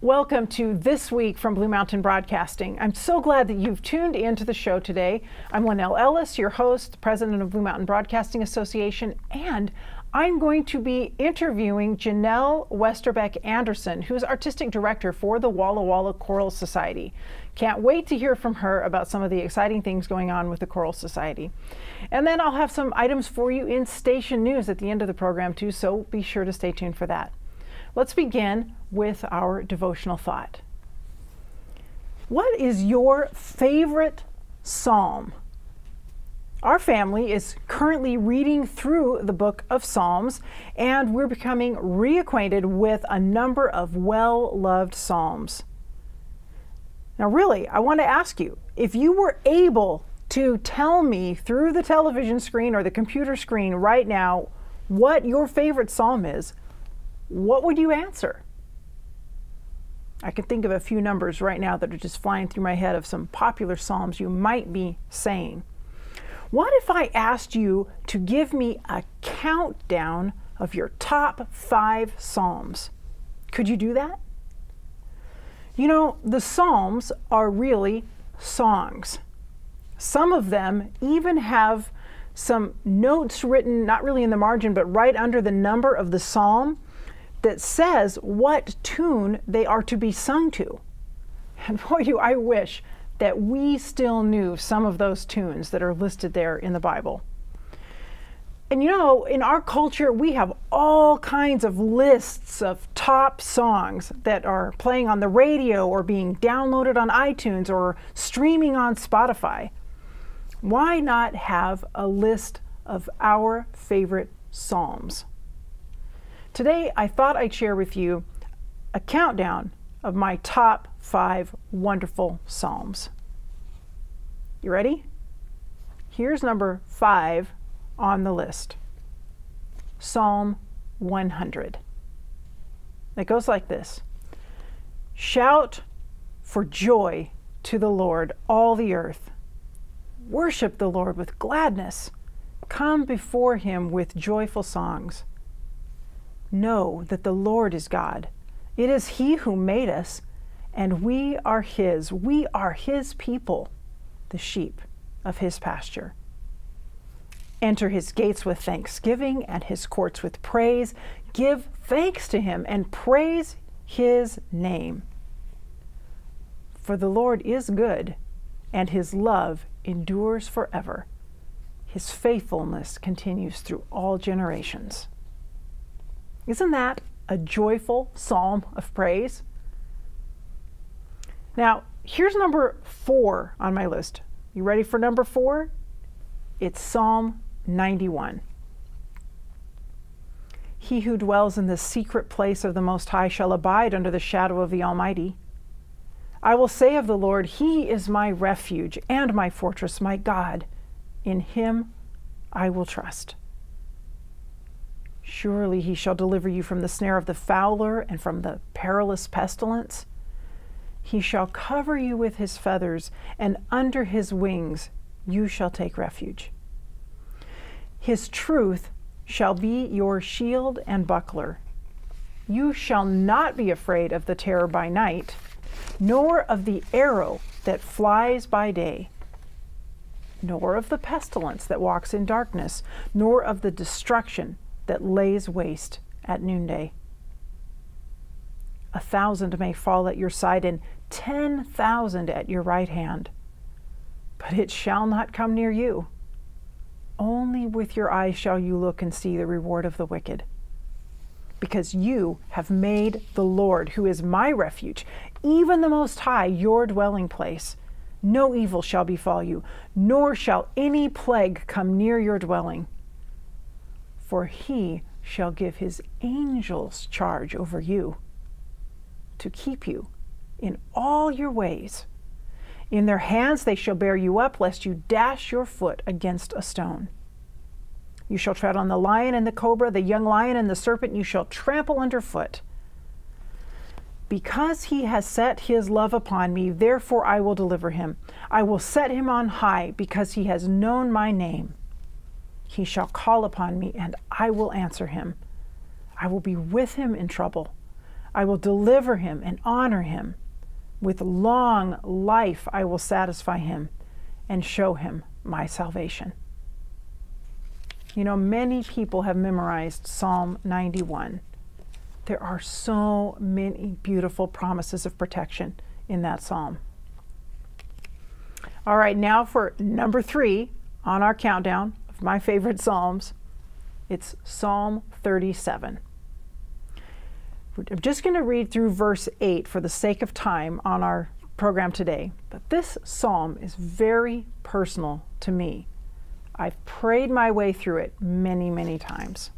Welcome to This Week from Blue Mountain Broadcasting. I'm so glad that you've tuned into the show today. I'm Lynelle Ellis, your host, president of Blue Mountain Broadcasting Association, and I'm going to be interviewing Jenelle Westerbeck Anderson, who's artistic director for the Walla Walla Choral Society. Can't wait to hear from her about some of the exciting things going on with the Choral Society. And then I'll have some items for you in station news at the end of the program too, so be sure to stay tuned for that. Let's begin with our devotional thought. What is your favorite psalm? Our family is currently reading through the book of Psalms, and we're becoming reacquainted with a number of well-loved psalms. Now, really, I want to ask you, if you were able to tell me through the television screen or the computer screen right now what your favorite psalm is, what would you answer? I can think of a few numbers right now that are just flying through my head of some popular psalms you might be saying. What if I asked you to give me a countdown of your top 5 psalms? Could you do that? You know, the psalms are really songs. Some of them even have some notes written, not really in the margin, but right under the number of the psalm, that says what tune they are to be sung to. And boy, do I wish that we still knew some of those tunes that are listed there in the Bible. And you know, in our culture, we have all kinds of lists of top songs that are playing on the radio or being downloaded on iTunes or streaming on Spotify. Why not have a list of our favorite psalms? Today, I thought I'd share with you a countdown of my top 5 wonderful psalms. You ready? Here's number 5 on the list. Psalm 100. It goes like this. Shout for joy to the Lord, all the earth. Worship the Lord with gladness. Come before him with joyful songs. Know that the Lord is God. It is he who made us, and we are his. We are his people, the sheep of his pasture. Enter his gates with thanksgiving and his courts with praise. Give thanks to him and praise his name. For the Lord is good, and his love endures forever. His faithfulness continues through all generations. Isn't that a joyful psalm of praise? Now, here's number 4 on my list. You ready for number 4? It's Psalm 91. He who dwells in the secret place of the Most High shall abide under the shadow of the Almighty. I will say of the Lord, he is my refuge and my fortress, my God. In him I will trust. Surely he shall deliver you from the snare of the fowler and from the perilous pestilence. He shall cover you with his feathers, and under his wings you shall take refuge. His truth shall be your shield and buckler. You shall not be afraid of the terror by night, nor of the arrow that flies by day, nor of the pestilence that walks in darkness, nor of the destruction that lays waste at noonday. 1,000 may fall at your side and 10,000 at your right hand, but it shall not come near you. Only with your eyes shall you look and see the reward of the wicked. Because you have made the Lord, who is my refuge, even the Most High, your dwelling place. No evil shall befall you, nor shall any plague come near your dwelling. For he shall give his angels charge over you, to keep you in all your ways. In their hands they shall bear you up, lest you dash your foot against a stone. You shall tread on the lion and the cobra, the young lion and the serpent you shall trample underfoot. Because he has set his love upon me, therefore I will deliver him. I will set him on high, because he has known my name. He shall call upon me, and I will answer him. I will be with him in trouble. I will deliver him and honor him. With long life I will satisfy him and show him my salvation. You know, many people have memorized Psalm 91. There are so many beautiful promises of protection in that psalm. All right, now for number 3 on our countdown of my favorite psalms. It's Psalm 37. I'm just going to read through verse 8 for the sake of time on our program today. But this psalm is very personal to me. I've prayed my way through it many, many times.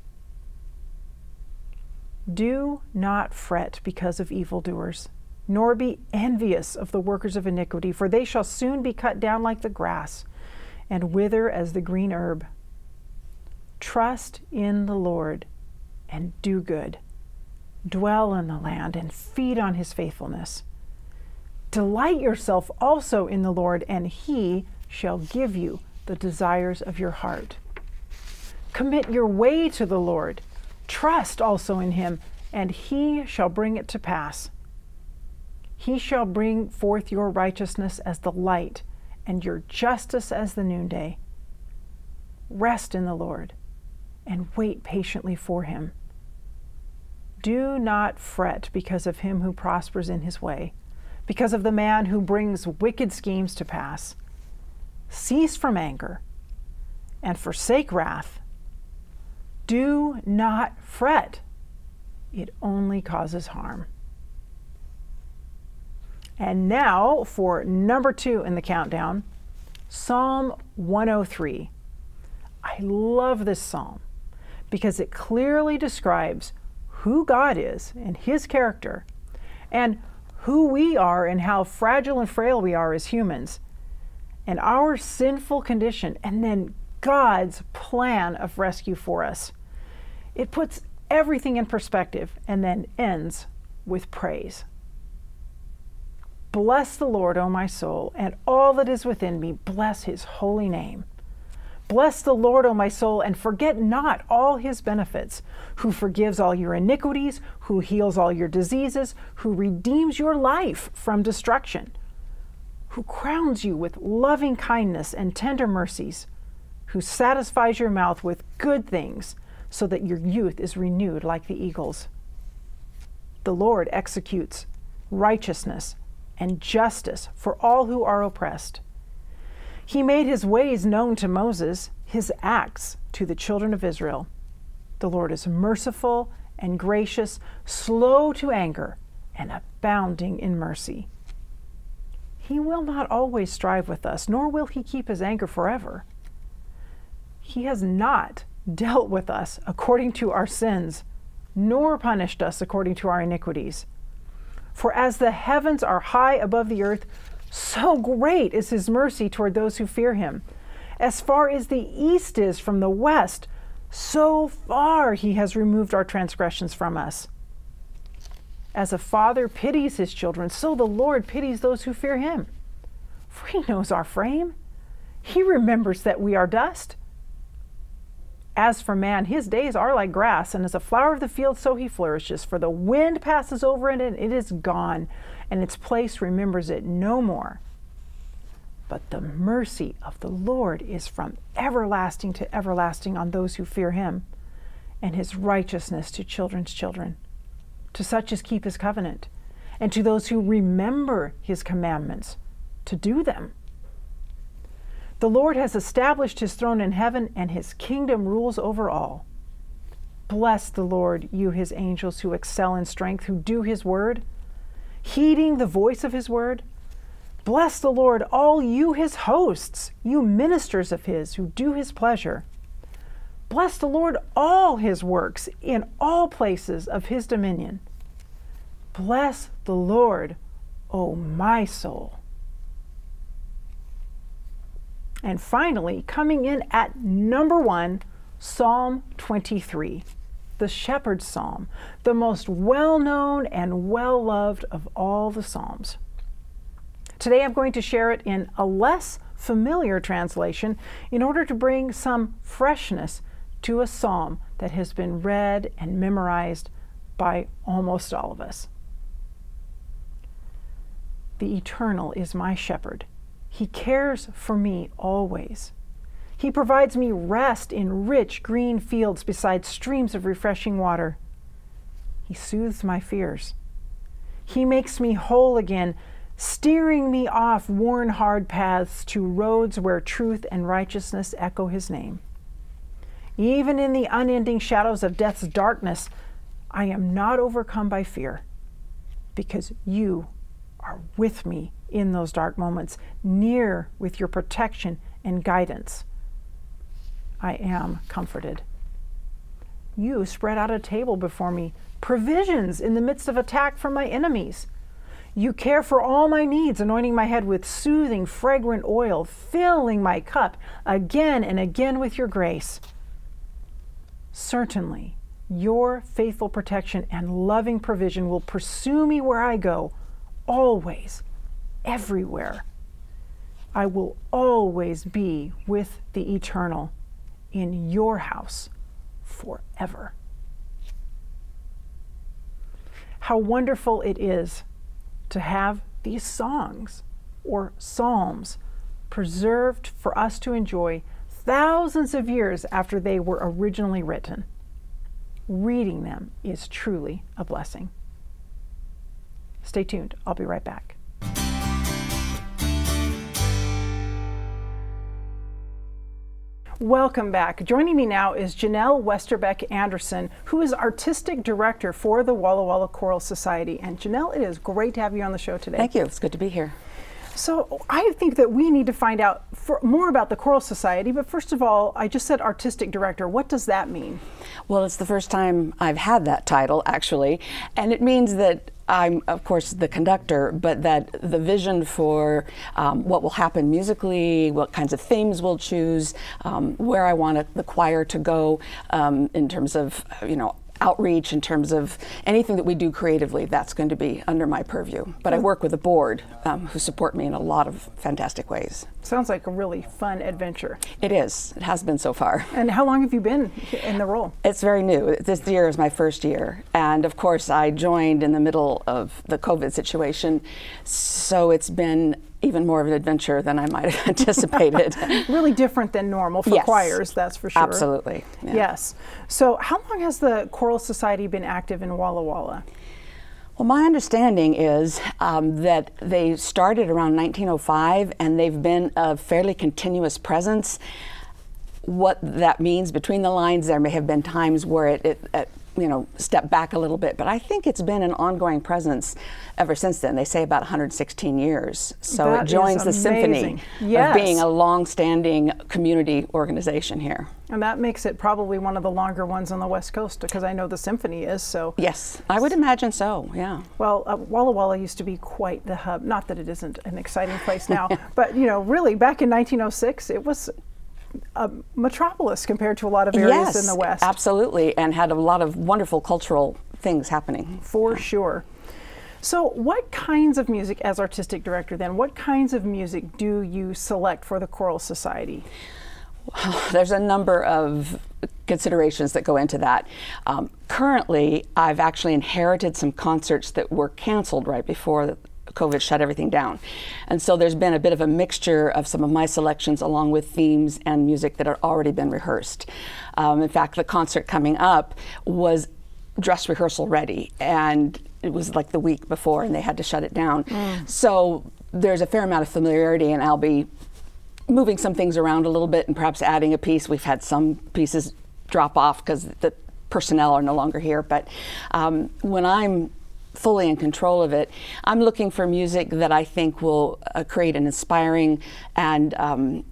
Do not fret because of evildoers, nor be envious of the workers of iniquity, for they shall soon be cut down like the grass and wither as the green herb. Trust in the Lord and do good. Dwell in the land and feed on his faithfulness. Delight yourself also in the Lord, and he shall give you the desires of your heart. Commit your way to the Lord. Trust also in him, and he shall bring it to pass. He shall bring forth your righteousness as the light, and your justice as the noonday. Rest in the Lord, and wait patiently for him. Do not fret because of him who prospers in his way, because of the man who brings wicked schemes to pass. Cease from anger and forsake wrath. Do not fret. It only causes harm. And now for number 2 in the countdown, Psalm 103. I love this psalm because it clearly describes who God is and his character, and who we are and how fragile and frail we are as humans, and our sinful condition, and then God's plan of rescue for us. It puts everything in perspective and then ends with praise. Bless the Lord, O my soul, and all that is within me, bless his holy name. Bless the Lord, O my soul, and forget not all his benefits, who forgives all your iniquities, who heals all your diseases, who redeems your life from destruction, who crowns you with loving kindness and tender mercies, who satisfies your mouth with good things, so that your youth is renewed like the eagles. The Lord executes righteousness and justice for all who are oppressed. He made his ways known to Moses, his acts to the children of Israel. The Lord is merciful and gracious, slow to anger, and abounding in mercy. He will not always strive with us, nor will he keep his anger forever. He has not dealt with us according to our sins, nor punished us according to our iniquities. For as the heavens are high above the earth, so great is his mercy toward those who fear him. As far as the east is from the west, so far he has removed our transgressions from us. As a father pities his children, so the Lord pities those who fear him. For he knows our frame. He remembers that we are dust. As for man, his days are like grass, and as a flower of the field, so he flourishes. For the wind passes over it, and it is gone, and its place remembers it no more. But the mercy of the Lord is from everlasting to everlasting on those who fear him, and his righteousness to children's children, to such as keep his covenant, and to those who remember his commandments, to do them. The Lord has established his throne in heaven, and his kingdom rules over all. Bless the Lord, you his angels who excel in strength, who do his word, heeding the voice of his word. Bless the Lord, all you his hosts, you ministers of his who do his pleasure. Bless the Lord, all his works in all places of his dominion. Bless the Lord, O my soul. And finally, coming in at number 1, Psalm 23, the Shepherd's Psalm, the most well-known and well-loved of all the Psalms. Today I'm going to share it in a less familiar translation in order to bring some freshness to a psalm that has been read and memorized by almost all of us. The Eternal is my shepherd. He cares for me always. He provides me rest in rich green fields beside streams of refreshing water. He soothes my fears. He makes me whole again, steering me off worn, hard paths to roads where truth and righteousness echo his name. Even in the unending shadows of death's darkness, I am not overcome by fear, because you are with me in those dark moments, near with your protection and guidance. I am comforted. You spread out a table before me, provisions in the midst of attack from my enemies. You care for all my needs, anointing my head with soothing, fragrant oil, filling my cup again and again with your grace. Certainly, your faithful protection and loving provision will pursue me where I go, always, everywhere. I will always be with the Eternal in your house forever. How wonderful it is to have these songs or psalms preserved for us to enjoy thousands of years after they were originally written. Reading them is truly a blessing. Stay tuned. I'll be right back. Welcome back. Joining me now is Jenelle Westerbeck Anderson, who is Artistic Director for the Walla Walla Choral Society. And Jenelle, it is great to have you on the show today. Thank you. It's good to be here. So I think that we need to find out more about the Choral Society, but first of all, I just said Artistic Director. What does that mean? Well, it's the first time I've had that title, actually, and it means that I'm, of course, the conductor, but that the vision for what will happen musically, what kinds of themes we'll choose, where I want the choir to go in terms of, outreach, in terms of anything that we do creatively, that's going to be under my purview. But I work with a board who support me in a lot of fantastic ways. Sounds like a really fun adventure. It is. It has been so far. And how long have you been in the role? It's very new. This year is my first year. And of course, I joined in the middle of the COVID situation. So it's been even more of an adventure than I might have anticipated. Really different than normal for choirs, that's for sure. Absolutely. Yeah. Yes. So how long has the Choral Society been active in Walla Walla? Well, my understanding is that they started around 1905 and they've been a fairly continuous presence. What that means between the lines, there may have been times where it stepped back a little bit, but I think it's been an ongoing presence ever since then. They say about 116 years. So that it joins the symphony of being a long-standing community organization here. And that makes it probably one of the longer ones on the West Coast, because I know the symphony is, so. Yes, I would imagine so, yeah. Well, Walla Walla used to be quite the hub. Not that it isn't an exciting place now, but really back in 1906, it was a metropolis compared to a lot of areas in the West. Absolutely, and had a lot of wonderful cultural things happening. For sure. So what kinds of music, as Artistic Director then, what kinds of music do you select for the Choral Society? Well, there's a number of considerations that go into that. Currently, I've actually inherited some concerts that were canceled right before COVID shut everything down. And so there's been a bit of a mixture of some of my selections along with themes and music that had already been rehearsed. In fact, the concert coming up was dress rehearsal ready, and it was like the week before and they had to shut it down. So there's a fair amount of familiarity, and I'll be moving some things around a little bit and perhaps adding a piece. We've had some pieces drop off because the personnel are no longer here, but when I'm fully in control of it, I'm looking for music that I think will create an inspiring and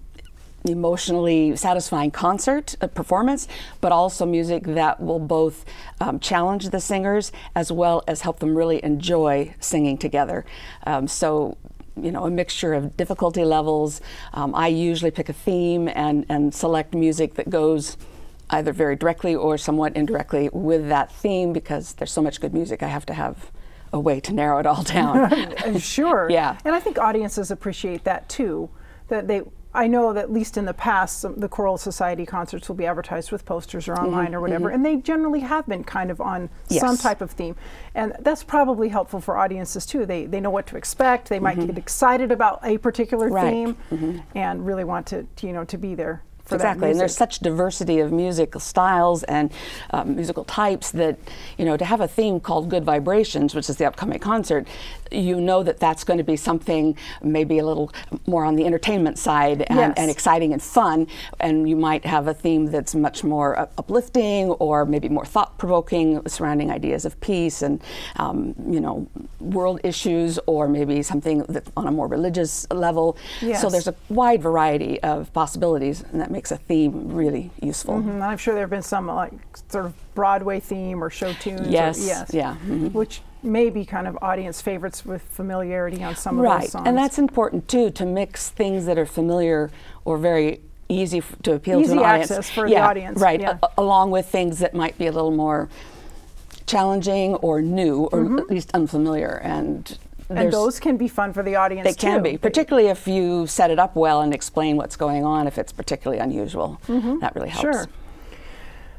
emotionally satisfying concert performance, but also music that will both challenge the singers as well as help them really enjoy singing together. So, a mixture of difficulty levels. I usually pick a theme and select music that goes either very directly or somewhat indirectly with that theme, because there's so much good music, I have to have a way to narrow it all down. Sure. Yeah. And I think audiences appreciate that too, that I know that at least in the past, the Choral Society concerts will be advertised with posters or online or whatever, and they generally have been kind of on some type of theme. And that's probably helpful for audiences too. They know what to expect. They might get excited about a particular theme and really want to be there. Exactly, and there's such diversity of musical styles and musical types that, to have a theme called Good Vibrations, which is the upcoming concert, that's going to be something maybe a little more on the entertainment side and exciting and fun, and you might have a theme that's much more uplifting or maybe more thought-provoking surrounding ideas of peace and, world issues, or maybe something that's on a more religious level. So there's a wide variety of possibilities, and that makes a theme really useful. I'm sure there have been some like sort of Broadway theme or show tunes. Which may be kind of audience favorites with familiarity on some of those songs. And that's important too, to mix things that are familiar or very easy to appeal to an audience. Easy access for the audience. Along with things that might be a little more challenging or new or at least unfamiliar. And those can be fun for the audience too. They can be, particularly if you set it up well and explain what's going on, if it's particularly unusual. That really helps. Sure.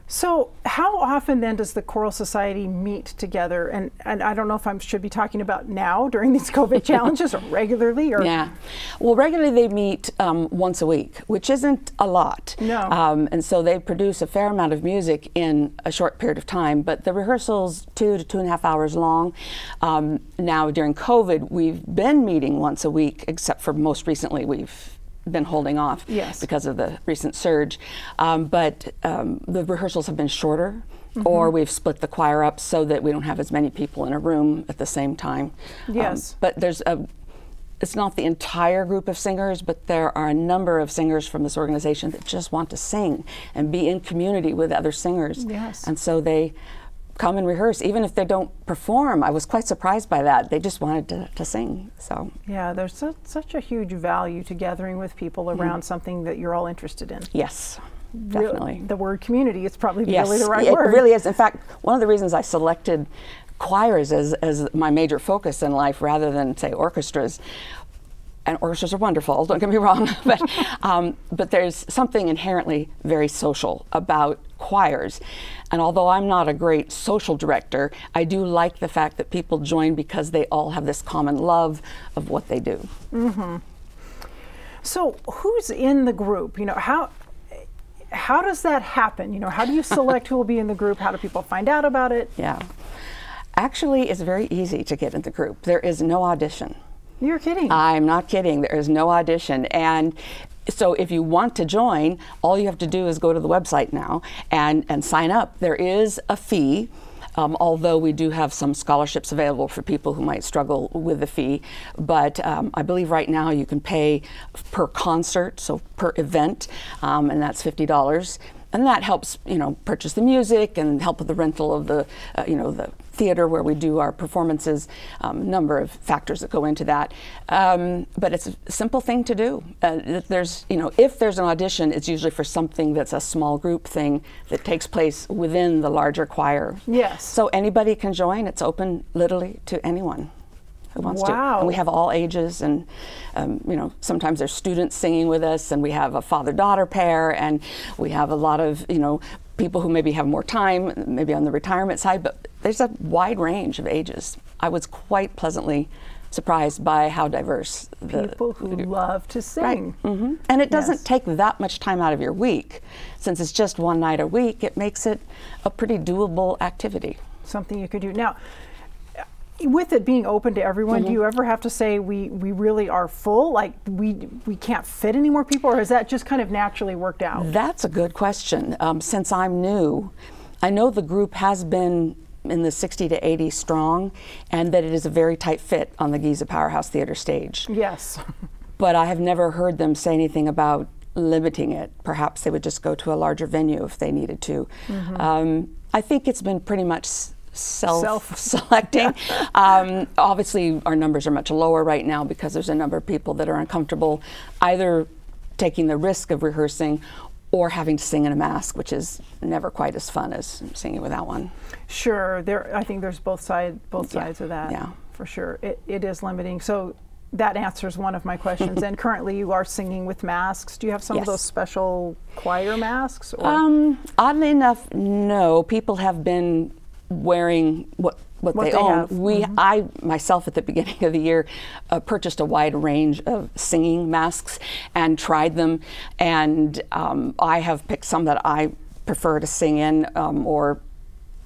So how often then does the Choral Society meet together? And I don't know if I should be talking about now during these COVID challenges or regularly? Or Well, regularly they meet once a week, which isn't a lot. And so they produce a fair amount of music in a short period of time, but the rehearsals 2 to 2.5 hours long. Now during COVID, we've been meeting once a week, except for most recently we've been holding off because of the recent surge. But the rehearsals have been shorter, or we've split the choir up so that we don't have as many people in a room at the same time. But it's not the entire group of singers, but there are a number of singers from this organization that just want to sing and be in community with other singers. And so they come and rehearse, even if they don't perform. I was quite surprised by that. They just wanted to sing. So there's such a huge value to gathering with people around something that you're all interested in. Yes, definitely. The word community is probably really the right word. It really is. In fact, one of the reasons I selected choirs as my major focus in life rather than, say, orchestras. And orchestras are wonderful, don't get me wrong, but there's something inherently very social about choirs. And although I'm not a great social director, I do like the fact that people join because they all have this common love of what they do. So who's in the group? How does that happen? How do you select who will be in the group? How do people find out about it? Actually, it's very easy to get in the group. There is no audition. You're kidding. I'm not kidding. There is no audition. And so if you want to join, all you have to do is go to the website now and sign up. There is a fee, although we do have some scholarships available for people who might struggle with the fee. But I believe right now you can pay per concert, so per event, and that's $50. And that helps, purchase the music and help with the rental of the, the theater where we do our performances. Number of factors that go into that. But it's a simple thing to do. If there's an audition, it's usually for something that's a small group thing that takes place within the larger choir. So anybody can join. It's open literally to anyone who wants to. And we have all ages, and sometimes there's students singing with us, and we have a father-daughter pair, and we have a lot of people who maybe have more time, maybe on the retirement side, but there's a wide range of ages. I was quite pleasantly surprised by how diverse people who love to sing. And it doesn't take that much time out of your week. Since it's just one night a week, it makes it a pretty doable activity. Something you could do. Now, with it being open to everyone, do you ever have to say we really are full, like we can't fit any more people, or has that just kind of naturally worked out? That's a good question. Since I'm new, I know the group has been in the 60 to 80 strong, and that it is a very tight fit on the Giza Powerhouse Theater stage. But I have never heard them say anything about limiting it. Perhaps they would just go to a larger venue if they needed to. I think it's been pretty much self-selecting. Obviously, our numbers are much lower right now because there's a number of people that are uncomfortable either taking the risk of rehearsing or having to sing in a mask, which is never quite as fun as singing without one. Sure, I think there's both sides of that. For sure, it is limiting. So That answers one of my questions. And currently you are singing with masks. Do you have some of those special choir masks? Or? Oddly enough, no. People have been wearing what they own. I myself at the beginning of the year purchased a wide range of singing masks and tried them, and I have picked some that I prefer to sing in, or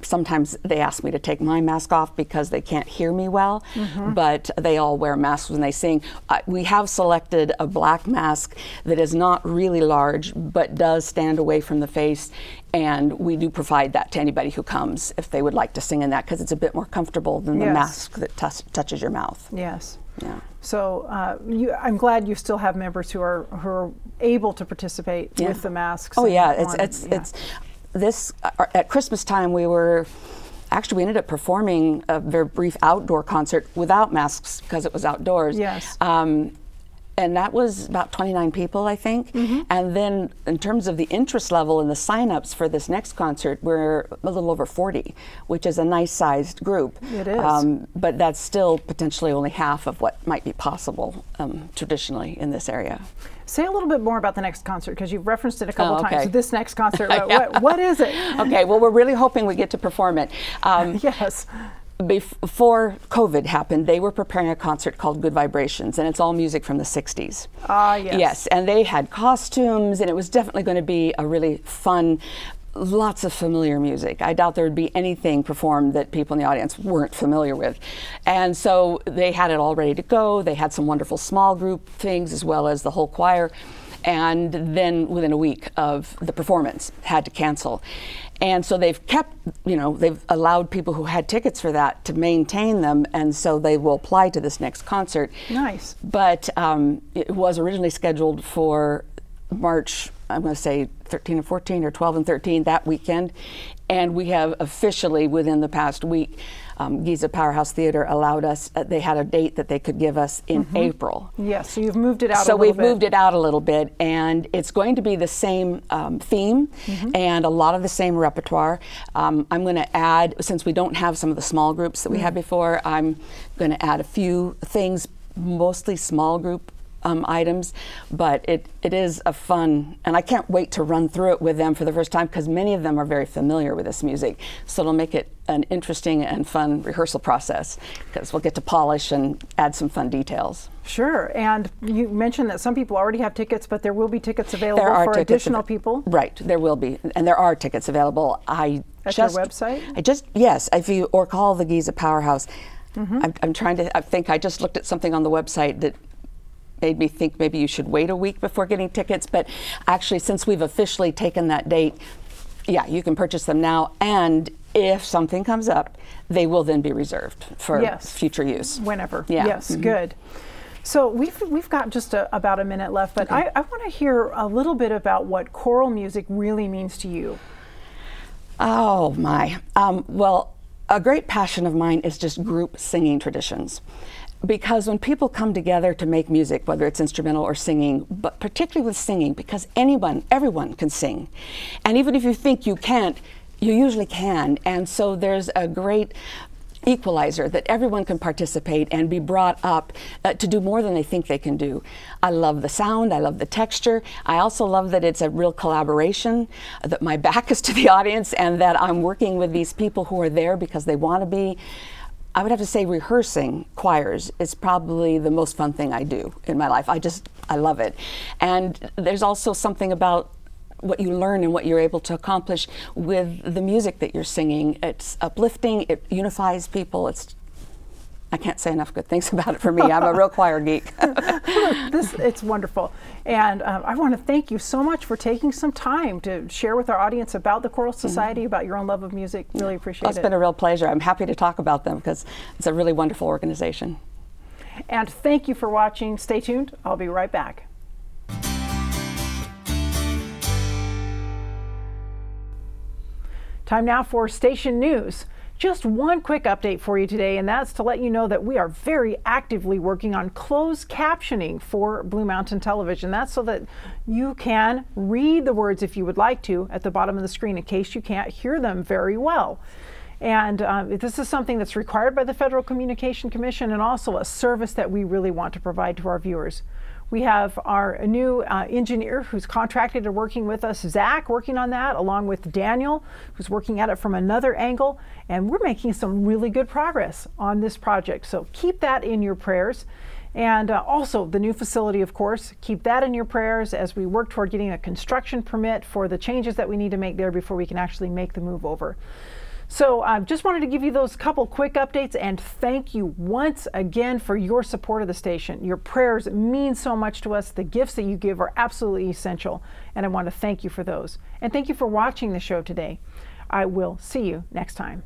sometimes they ask me to take my mask off because they can't hear me well, but they all wear masks when they sing. We have selected a black mask that is not really large but does stand away from the face, and we do provide that to anybody who comes if they would like to sing in that, because it's a bit more comfortable than the mask that touches your mouth. Yes. Yeah. So I'm glad you still have members who are able to participate with the masks. Oh yeah, it's this at Christmas time we ended up performing a very brief outdoor concert without masks because it was outdoors. Yes. And that was about 29 people, I think. And then in terms of the interest level and the sign-ups for this next concert, we're a little over 40, which is a nice-sized group. It is. But that's still potentially only half of what might be possible traditionally in this area. Say a little bit more about the next concert, because you've referenced it a couple times. So this next concert, what is it? Okay, well, we're really hoping we get to perform it. Yes. Before COVID happened, they were preparing a concert called Good Vibrations, and it's all music from the 60s. Ah, yes. Yes, and they had costumes, and it was definitely going to be a really fun, lots of familiar music. I doubt there would be anything performed that people in the audience weren't familiar with. And so they had it all ready to go. They had some wonderful small group things as well as the whole choir. And then within a week of the performance, had to cancel. And so they've kept, they've allowed people who had tickets for that to maintain them, and so they will apply to this next concert. Nice. But it was originally scheduled for March, I'm going to say 13 and 14 or 12 and 13, that weekend. And we have officially, within the past week, Giza Powerhouse Theater allowed us, they had a date that they could give us in April. Yes, so you've moved it out a little bit. So we've moved it out a little bit, and it's going to be the same theme and a lot of the same repertoire. I'm going to add, since we don't have some of the small groups that we had before, I'm going to add a few things, mostly small group items, but it is a fun, and I can't wait to run through it with them for the first time, because many of them are very familiar with this music, so it'll make it an interesting and fun rehearsal process, because we'll get to polish and add some fun details. Sure, and you mentioned that some people already have tickets, but there will be tickets available for additional people? Right, there will be, and there are tickets available. At your website? Yes, or call the Giza Powerhouse. I just looked at something on the website that made me think maybe you should wait a week before getting tickets, but actually, since we've officially taken that date, yeah, you can purchase them now, and if something comes up, they will then be reserved for future use. Whenever. Yeah. Yes, good. So we've got just about a minute left, but I want to hear a little bit about what choral music really means to you. Oh my. Well, a great passion of mine is just group singing traditions. Because when people come together to make music, whether it's instrumental or singing, but particularly with singing, because everyone can sing. And even if you think you can't, you usually can. And so there's a great equalizer that everyone can participate and be brought up to do more than they think they can do. I love the sound, I love the texture. I also love that it's a real collaboration, that my back is to the audience, and that I'm working with these people who are there because they want to be. I would have to say rehearsing choirs is probably the most fun thing I do in my life. I love it. And there's also something about what you learn and what you're able to accomplish with the music that you're singing. It's uplifting, it unifies people. I can't say enough good things about it for me. I'm a real choir geek. It's wonderful. And I want to thank you so much for taking some time to share with our audience about the Choral Society, about your own love of music. Really appreciate it. It's been a real pleasure. I'm happy to talk about them because it's a really wonderful organization. And thank you for watching. Stay tuned. I'll be right back. Time now for station news. Just one quick update for you today, and that's to let you know that we are very actively working on closed captioning for Blue Mountain Television. That's so that you can read the words if you would like to at the bottom of the screen in case you can't hear them very well. And this is something that's required by the Federal Communication Commission and also a service that we really want to provide to our viewers. We have our new engineer who's contracted and working with us, Zach, working on that, along with Daniel, who's working at it from another angle. And we're making some really good progress on this project. So keep that in your prayers. And also the new facility, of course, keep that in your prayers as we work toward getting a construction permit for the changes that we need to make there before we can actually make the move over. So I just wanted to give you those couple quick updates and thank you once again for your support of the station. Your prayers mean so much to us. The gifts that you give are absolutely essential, and I want to thank you for those. And thank you for watching the show today. I will see you next time.